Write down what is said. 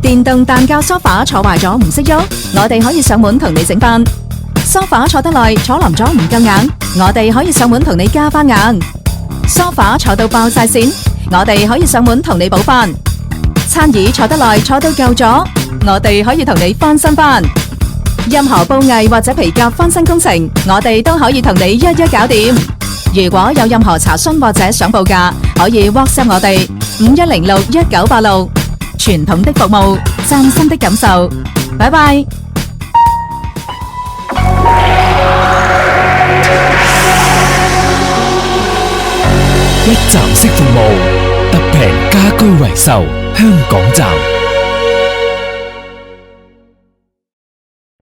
電動彈教梳化坐壞咗唔識喐，我哋可以上門同你整返。梳化坐得耐，坐腍咗唔夠硬，我哋可以上門同你加返硬。梳化坐到爆晒線，我哋可以上門同你補返。餐椅坐得耐，坐到舊咗，我哋可以同你翻新返。任何布藝或者皮革翻新工程，我哋都可以同你一一搞掂。如果有任何查詢或者想報價，可以 WhatsApp 我哋51061986。傳統的服務，嶄新的感受。拜拜。一站式服務，特平家居維修，香港站。